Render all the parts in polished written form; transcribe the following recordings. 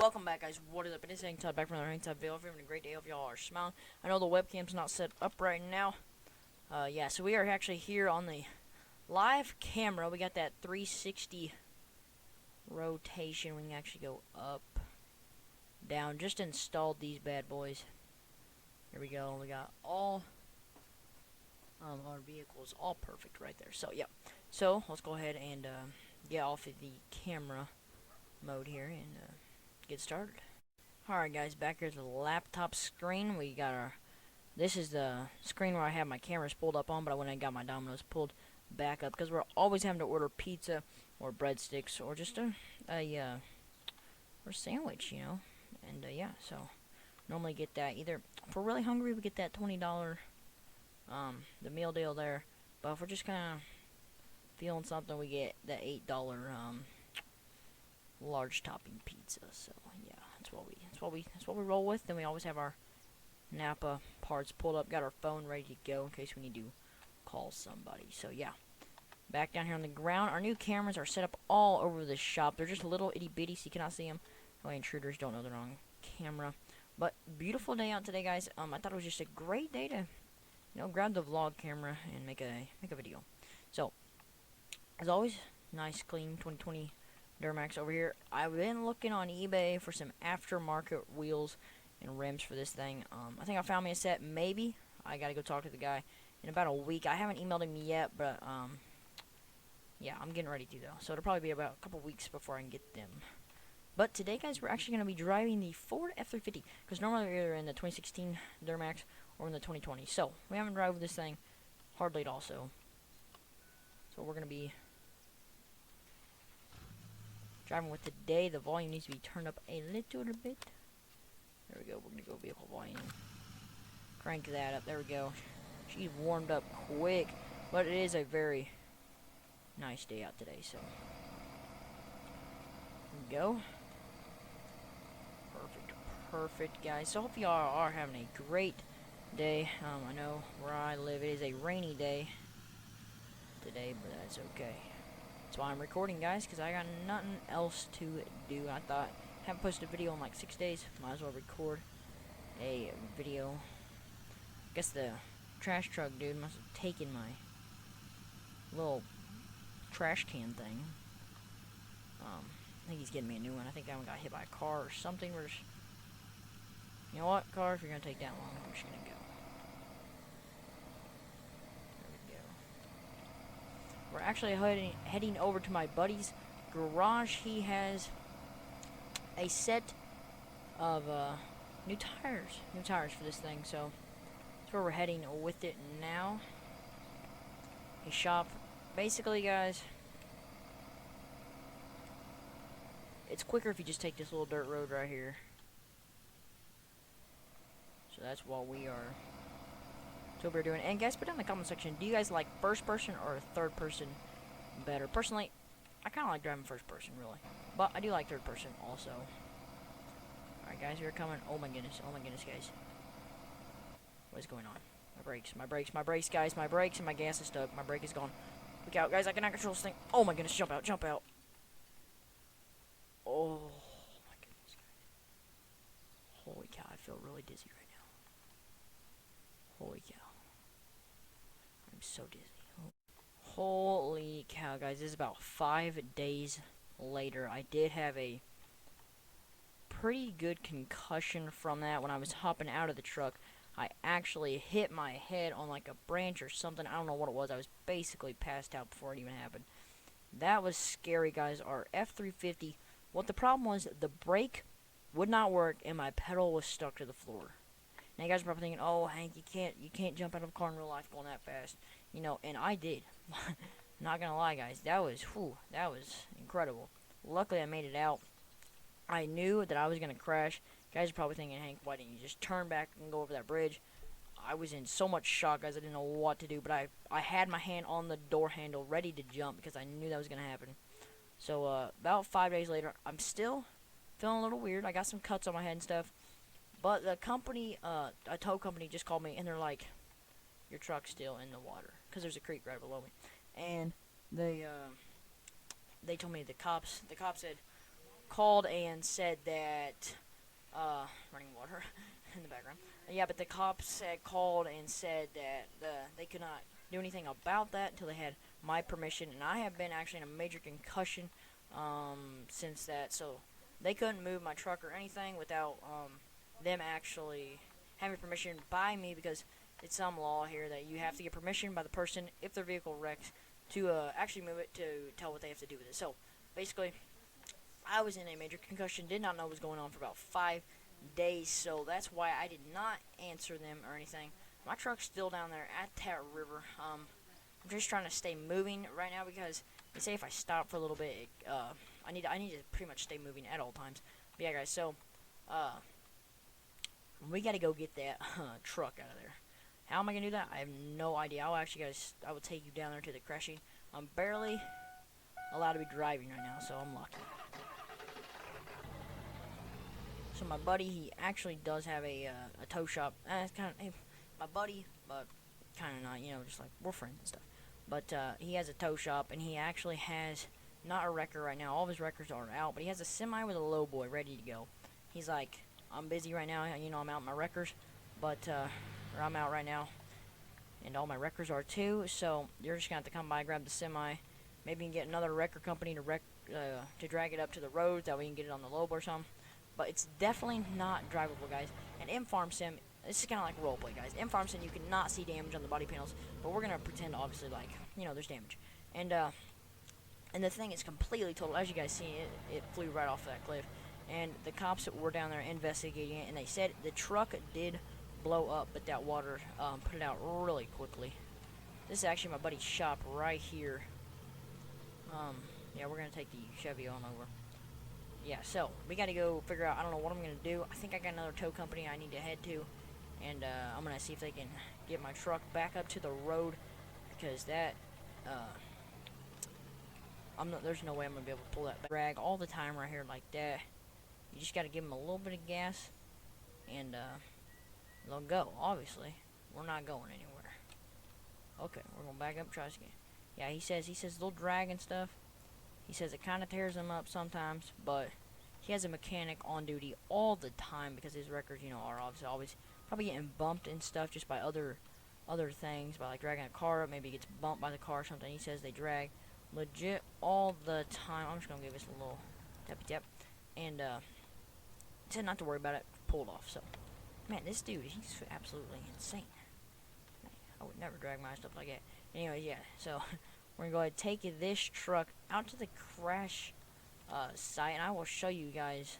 Welcome back, guys. What is up? It is Hang Todd back from the Hang Todd video. If you're having a great day, if y'all are smiling. I know the webcam's not set up right now. Yeah, so we are actually here on the live camera. We got that 360 rotation. We can actually go up, down. Just installed these bad boys. Here we go. We got all our vehicles all perfect right there. So, yeah. So, let's go ahead and get off of the camera mode here and get started. Alright guys, back here to the laptop screen. We got our, this is the screen where I have my cameras pulled up on, but I went and got my dominoes pulled back up because we're always having to order pizza or breadsticks or just a or sandwich, you know. And yeah, so normally get that either if we're really hungry, we get that $20 the meal deal there, but if we're just kind of feeling something, we get the $8 large topping pizza. So yeah, that's what we roll with. Then we always have our Napa parts pulled up, got our phone ready to go in case we need to call somebody. So yeah, back down here on the ground, our new cameras are set up all over the shop. They're just little itty bitty, so you cannot see them. That way intruders don't know they're on camera. But beautiful day out today, guys. I thought it was just a great day to, grab the vlog camera and make a video. So as always, nice clean 2020 Duramax over here. I've been looking on eBay for some aftermarket wheels and rims for this thing. I think I found me a set. Maybe I gotta go talk to the guy in about a week. I haven't emailed him yet, but yeah, I'm getting ready to though. So it'll probably be about a couple weeks before I can get them. But today, guys, we're actually gonna be driving the Ford F-350 because normally we're either in the 2016 Duramax or in the 2020. So we haven't driven this thing hardly at all. So we're gonna be driving with today. The volume needs to be turned up a little bit. There we go. We're gonna go vehicle volume. Crank that up. There we go. She's warmed up quick, but it is a very nice day out today. So there we go. Perfect, guys. So hope y'all are having a great day. I know where I live, it is a rainy day today, but that's okay. That's why I'm recording, guys, because I got nothing else to do. I thought, haven't posted a video in like 6 days. Might as well record a video. I guess the trash truck dude must have taken my little trash can thing. I think he's getting me a new one. I think that one got hit by a car or something. We're just, you know what, car, if you're gonna take that long, I'm just gonna go. We're actually heading over to my buddy's garage. He has a set of new tires for this thing. So that's where we're heading with it now. His shop, basically, guys, it's quicker if you just take this little dirt road right here. So that's what we are. What we're doing. And guys, put down in the comment section, do you guys like first person or third person better? Personally, I kind of like driving first person, really, but I do like third person also. Alright guys, we're coming. Oh my goodness, guys, what is going on? My brakes, guys, my brakes, and my gas is stuck. My brake is gone. Look out, guys, I cannot control this thing. Oh my goodness, jump out. Oh my goodness, guys. Holy cow, I feel really dizzy right now. Holy cow. I'm so dizzy. Holy cow, guys. This is about 5 days later. I did have a pretty good concussion from that when I was hopping out of the truck. I actually hit my head on like a branch or something. I don't know what it was. I was basically passed out before it even happened. That was scary, guys. Our F-350. What the problem was, the brake would not work and my pedal was stuck to the floor. Now you guys are probably thinking, oh Hank, you can't jump out of a car in real life going that fast. And I did. Not gonna lie, guys, that was incredible. Luckily I made it out. I knew that I was gonna crash. You guys are probably thinking, Hank, why didn't you just turn back and go over that bridge? I was in so much shock, guys, I didn't know what to do, but I had my hand on the door handle ready to jump because I knew that was gonna happen. So about 5 days later, I'm still feeling a little weird. I got some cuts on my head and stuff. But the company, a tow company, just called me, and they're like, your truck's still in the water, because there's a creek right below me. And they told me the cops said, called and said that, running water in the background. Yeah, but the cops had called and said that they could not do anything about that until they had my permission, and I have been actually in a major concussion since that, so they couldn't move my truck or anything without them actually having permission by me, because it's some law here that you have to get permission by the person if their vehicle wrecks to actually move it, to tell what they have to do with it. So basically, I was in a major concussion, did not know what was going on for about 5 days, so that's why I did not answer them or anything. My truck's still down there at that river. I'm just trying to stay moving right now, because they say if I stop for a little bit, I need to pretty much stay moving at all times. But yeah, guys, so we got to go get that truck out of there. How am I gonna do that? I have no idea. I will take you down there to the crashing. I'm barely allowed to be driving right now, so I'm lucky. So my buddy, he actually does have a tow shop. It's kind of my buddy, but kind of not. You know, just like we're friends and stuff. But he has a tow shop, and he actually has not a wrecker right now. All of his wreckers are out, but he has a semi with a low boy ready to go. He's like, I'm busy right now. You know, I'm out in my wreckers, but or I'm out right now, and all my wreckers are too. So you're just gonna have to come by, grab the semi. Maybe you can get another wrecker company to drag it up to the road, that way you can get it on the low or something. But it's definitely not drivable, guys. And in Farm Sim, this is kind of like roleplay, guys. In Farm Sim, you cannot see damage on the body panels, but we're gonna pretend, obviously, like, you know, there's damage. And the thing is completely total. As you guys see, it flew right off that cliff. And the cops were down there investigating it, and they said the truck did blow up, but that water put it out really quickly. This is actually my buddy's shop right here. Yeah, we're gonna take the Chevy on over. Yeah, so we gotta go figure out, I don't know what I'm gonna do. I think I got another tow company I need to head to, and I'm gonna see if they can get my truck back up to the road, because that there's no way I'm gonna be able to pull that back. Drag all the time right here like that. You just gotta give them a little bit of gas, and they'll go. Obviously, we're not going anywhere. Okay, we're gonna back up, try this again. Yeah, he says they'll drag and stuff. He says it kind of tears them up sometimes, but he has a mechanic on duty all the time, because his records, you know, are obviously always probably getting bumped and stuff just by other things, by like dragging a car up. Maybe it gets bumped by the car or something. He says they drag legit all the time. I'm just gonna give this a little tappy tap, and he said not to worry about it. Pulled off. So, man, this dude, he's absolutely insane. Man, I would never drag my stuff like that. Anyways, yeah. So we're gonna go ahead and take this truck out to the crash site, and I will show you guys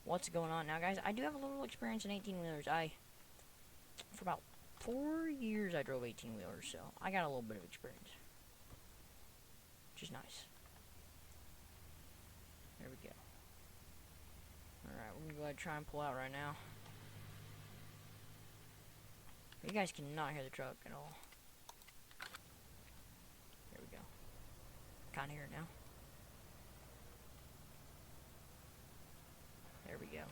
what's going on. Now, guys, I do have a little experience in 18-wheelers. For about 4 years, I drove 18-wheelers, so I got a little bit of experience, which is nice. There we go. Alright, we're gonna go ahead and try and pull out right now. You guys cannot hear the truck at all. There we go. Can't hear it now. There we go.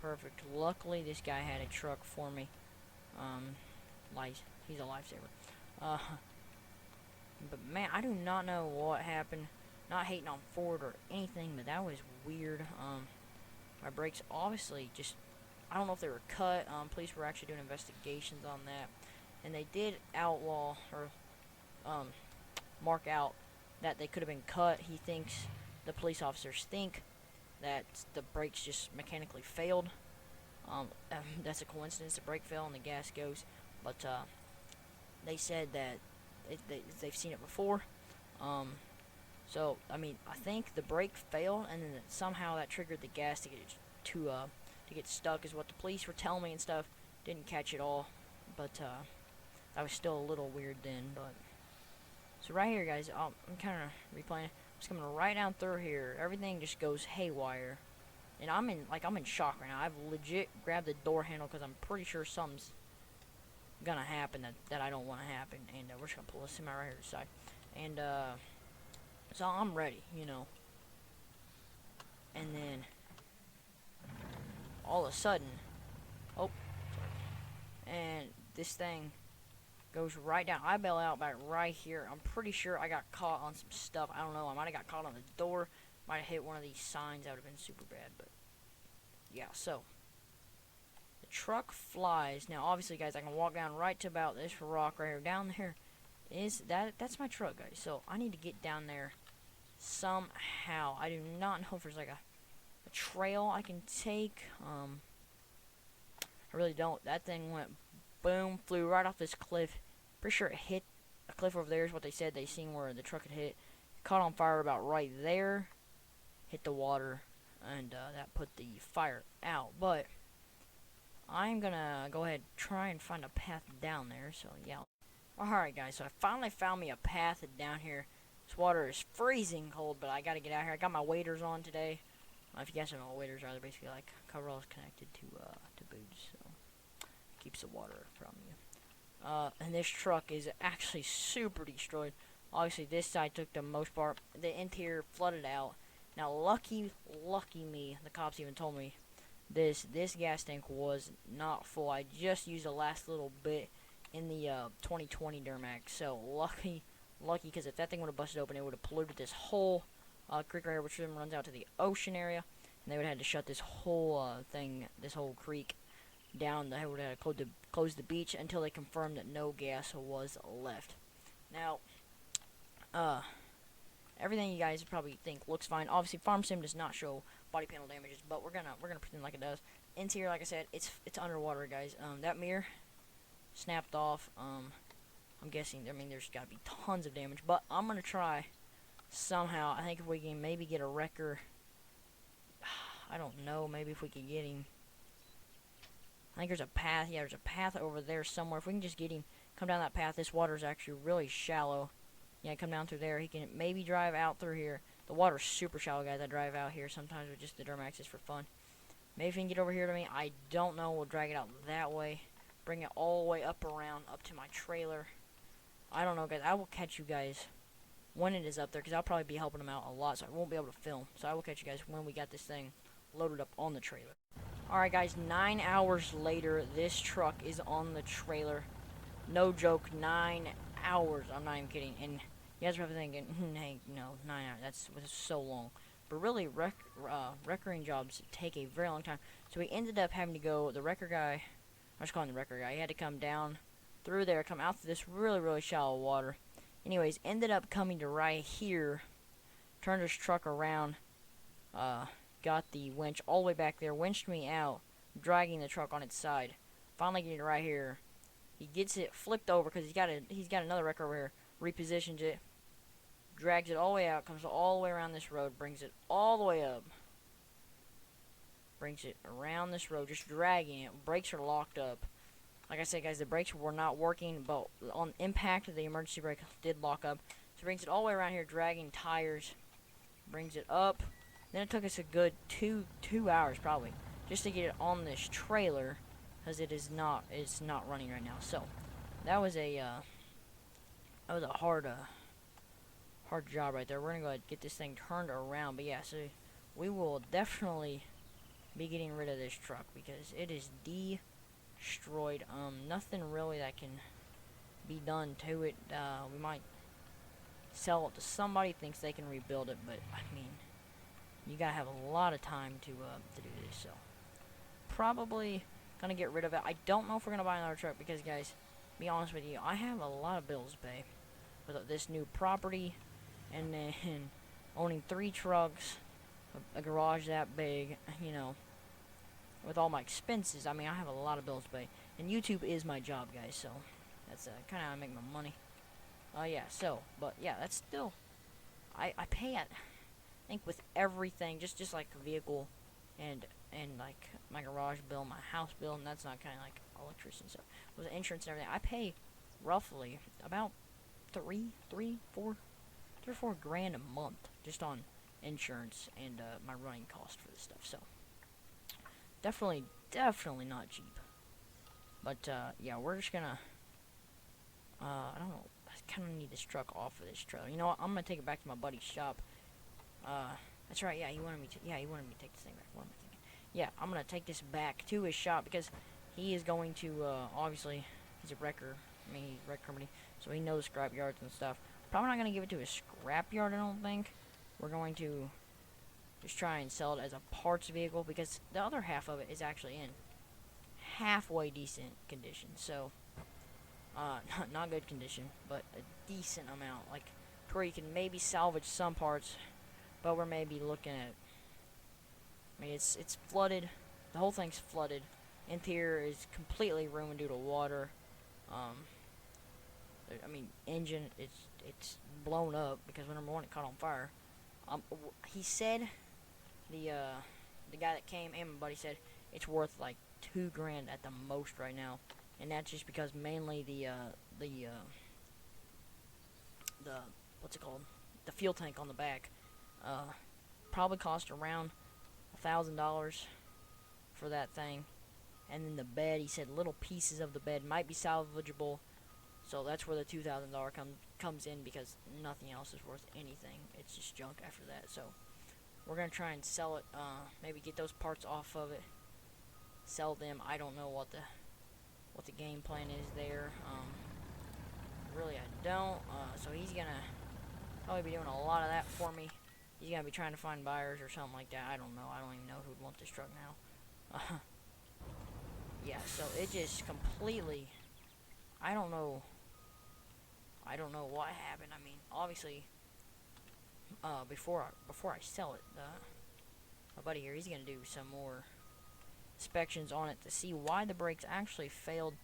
Perfect. Luckily, this guy had a truck for me. He's a lifesaver. But man, I do not know what happened. Not hating on Ford or anything, but that was weird. My brakes obviously just, I don't know if they were cut. Police were actually doing investigations on that, and they did outlaw or mark out that they could have been cut. The police officers think that the brakes just mechanically failed. That's a coincidence. The brake fell and the gas goes, but they said that they've seen it before. So I mean, I think the brake failed, and then somehow that triggered the gas to get stuck, is what the police were telling me and stuff. Didn't catch it all, but that was still a little weird then. But so right here, guys, I'm kind of replaying. Just coming right down through here. Everything just goes haywire, and I'm in shock right now. I've legit grabbed the door handle because I'm pretty sure something's gonna happen that I don't want to happen. And we're just gonna pull this semi right here to the side, and so I'm ready, you know. And then all of a sudden, oh, sorry, and this thing goes right down. I bail out back right here. I'm pretty sure I got caught on some stuff. I don't know. I might have got caught on the door. Might have hit one of these signs, that would have been super bad, but yeah, so the truck flies. Now, obviously, guys, I can walk down right to about this rock right here. Down there that's my truck, guys. So I need to get down there somehow. I do not know if there's like a trail I can take. I really don't. That thing went boom, flew right off this cliff. Pretty sure it hit a cliff over there is what they said. They seen where the truck had hit. Caught on fire about right there. Hit the water, and that put the fire out. But I'm gonna go ahead and try and find a path down there. So yeah. Alright, guys. So I finally found me a path down here. This water is freezing cold, but I gotta get out here. I got my waders on today. If you guys don't know what waders are, they're basically like coveralls connected to boots, so keeps the water from you. And this truck is actually super destroyed. Obviously, this side took the most part. The interior flooded out. Now, lucky me, the cops even told me this gas tank was not full. I just used the last little bit in the 2020 Duramax. So lucky, because if that thing would have busted open, it would have polluted this whole creek right here, which then runs out to the ocean area, and they would have had to shut this whole this whole creek down. They would have had to close the beach until they confirmed that no gas was left. Now, everything you guys probably think looks fine. Obviously, Farm Sim does not show body panel damages, but we're gonna pretend like it does. Interior, like I said, it's underwater, guys. That mirror snapped off. I'm guessing. I mean, there's got to be tons of damage, but I'm gonna try somehow. I think if we can maybe get a wrecker. I don't know. Maybe if we could get him. I think there's a path. Yeah, there's a path over there somewhere. If we can just get him, come down that path. This water is actually really shallow. Yeah, come down through there. He can maybe drive out through here. The water's super shallow, guys. I drive out here sometimes with just the Duramaxes for fun. Maybe if he can get over here to me, I don't know. We'll drag it out that way. Bring it all the way up around, up to my trailer. I don't know, guys. I will catch you guys when it is up there, because I'll probably be helping him out a lot, so I won't be able to film. So I will catch you guys when we got this thing loaded up on the trailer. Alright, guys. 9 hours later, this truck is on the trailer. No joke, 9 hours. I'm not even kidding. And you guys are probably thinking, hey, no, 9 hours. That's so long. But really, wreckering jobs take a very long time. So we ended up having to go, the wrecker guy, I'm just calling the wrecker guy, he had to come down through there, come out to this really, really shallow water. Anyways, ended up coming to right here, turned his truck around, got the winch all the way back there, winched me out, dragging the truck on its side. Finally getting it right here. He gets it flipped over because he's got another wrecker over here. Repositions it, drags it all the way out, comes all the way around this road, brings it all the way up, brings it around this road, just dragging it. Brakes are locked up. Like I said, guys, the brakes were not working, but on impact, the emergency brake did lock up. So brings it all the way around here, dragging tires, brings it up. Then it took us a good two hours probably just to get it on this trailer, because it's not running right now. So that was a hard job right there. We're gonna go ahead and get this thing turned around. But yeah, so we will definitely be getting rid of this truck because it is destroyed. Nothing really that can be done to it. We might sell it to somebody who thinks they can rebuild it, but I mean, you gotta have a lot of time to do this. So probably gonna get rid of it. I don't know if we're gonna buy another truck because, guys, to be honest with you, I have a lot of bills to pay with this new property, and then owning 3 trucks, a garage that big, you know, with all my expenses. I mean, I have a lot of bills to pay, and YouTube is my job, guys, so that's kind of how I make my money. Yeah, so, but yeah, that's still, I pay it, I think, with everything, just like a vehicle, and like my garage bill, my house bill, and that's not kind of like electricity and stuff. With insurance and everything, I pay roughly about 3 or 4 grand a month just on insurance and my running cost for this stuff. So definitely not cheap. But yeah, we're just gonna I don't know, I kind of need this truck off of this trailer. You know what? I'm gonna take it back to my buddy's shop. That's right. Yeah, he wanted me to take this thing back. What am I thinking? Yeah, I'm gonna take this back to his shop because he is going to obviously, he's a wrecker. I mean, he's a wreck company, so he knows scrap yards and stuff. Probably not gonna give it to a scrap yard, I don't think. We're going to just try and sell it as a parts vehicle, because the other half of it is actually in halfway decent condition. So, not good condition, but a decent amount, like to where you can maybe salvage some parts, but we're maybe looking at, I mean, it's flooded. The whole thing's flooded. Interior is completely ruined due to water. I mean, engine, it's blown up because number one, it caught on fire. He said, the guy that came and my buddy said it's worth like $2,000 at the most right now, and that's just because mainly the what's it called, the fuel tank on the back, probably cost around $1,000 for that thing, and then the bed, he said little pieces of the bed might be salvageable, so that's where the $2,000 comes in, because nothing else is worth anything. It's just junk after that. So we're gonna try and sell it, maybe get those parts off of it, sell them. I don't know what the game plan is there. Really, I don't. So he's gonna probably be doing a lot of that for me. He's gonna be trying to find buyers or something like that. I don't know. I don't even know who'd want this truck now. Yeah. So it just completely. I don't know what happened. I mean, obviously, before I sell it, my buddy here, he's gonna do some more inspections on it to see why the brakes actually failed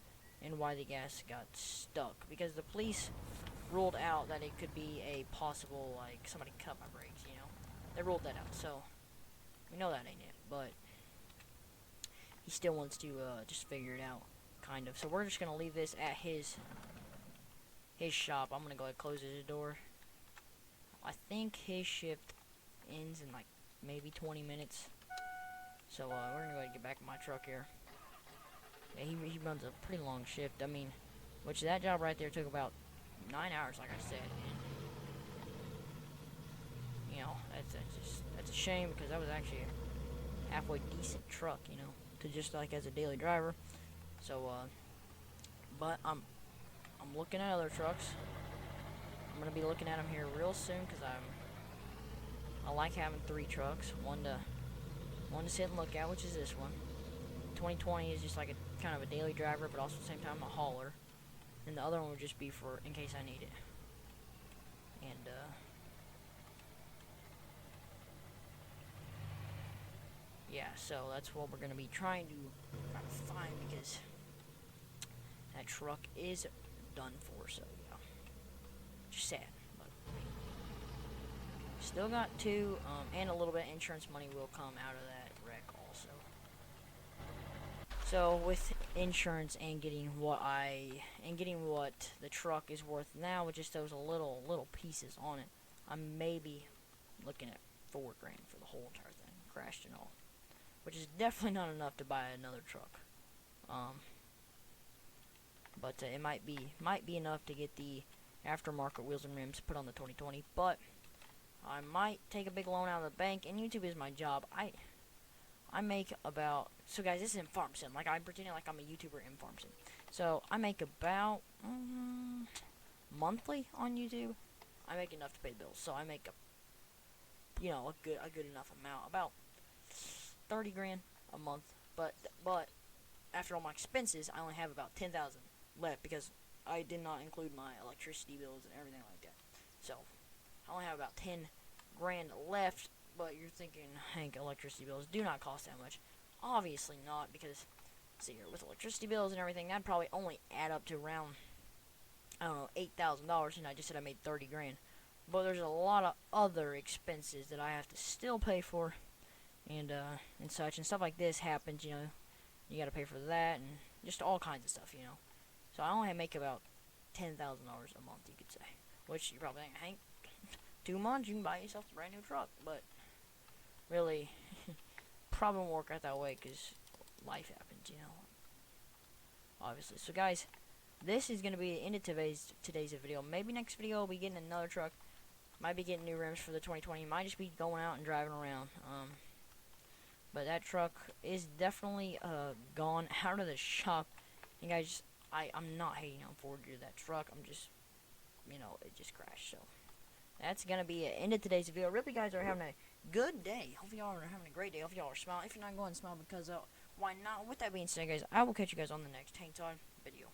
and why the gas got stuck, because the police ruled out that it could be a possible, like, somebody cut my brakes, you know. They ruled that out, so we know that ain't it, but he still wants to just figure it out, kind of. So we're just gonna leave this at his shop. I'm gonna go ahead and close his door. I think his shift ends in like maybe 20 minutes. So we're gonna go ahead and get back in my truck here. Yeah, he runs a pretty long shift. I mean, which that job right there took about 9 hours, like I said. And, you know, that's a shame, because that was actually a halfway decent truck, you know, to just like as a daily driver. So but I'm looking at other trucks. I'm gonna be looking at them here real soon, because I like having 3 trucks. One to sit and look at, which is this one. 2020 is just like a kind of a daily driver, but also at the same time a hauler. And the other one would just be for in case I need it. And yeah, so that's what we're gonna be trying to find, because that truck is done for. So yeah, just sad, but still got 2, and a little bit of insurance money will come out of that wreck also. So with insurance and getting what the truck is worth now, with just those little pieces on it, I'm maybe looking at $4,000 for the whole entire thing, crashed and all, which is definitely not enough to buy another truck. But it might be enough to get the aftermarket wheels and rims put on the 2020. But I might take a big loan out of the bank, and YouTube is my job. I make about, so guys, this is in Farm Sim. Like, I'm pretending like I'm a YouTuber in Farm Sim. So I make about monthly on YouTube. I make enough to pay the bills. So I make a good enough amount, about $30,000 a month. But after all my expenses, I only have about 10,000 left, because I did not include my electricity bills and everything like that. So I only have about $10,000 left. But you're thinking, Hank, electricity bills do not cost that much. Obviously not, because, see here, with electricity bills and everything, that'd probably only add up to around, I don't know, $8,000, and I just said I made $30,000. But there's a lot of other expenses that I have to still pay for, and such, and stuff like this happens, you know. You gotta pay for that, and just all kinds of stuff, you know. So I only make about $10,000 a month, you could say. Which you're probably thinking, Hank, 2 months, you can buy yourself a brand new truck, but really, probably won't work out that way, because life happens, you know, obviously. So guys, this is going to be the end of today's video. Maybe next video I'll be getting another truck. Might be getting new rims for the 2020. Might just be going out and driving around. But that truck is definitely gone out of the shop. And guys, I'm not hating on Ford or that truck. I'm just, you know, it just crashed. So that's going to be the end of today's video. Really, guys, are having a good day. Hope y'all are having a great day. Hope y'all are smiling. If you're not, go ahead and smile because why not? With that being said, guys, I will catch you guys on the next Tank Talk video.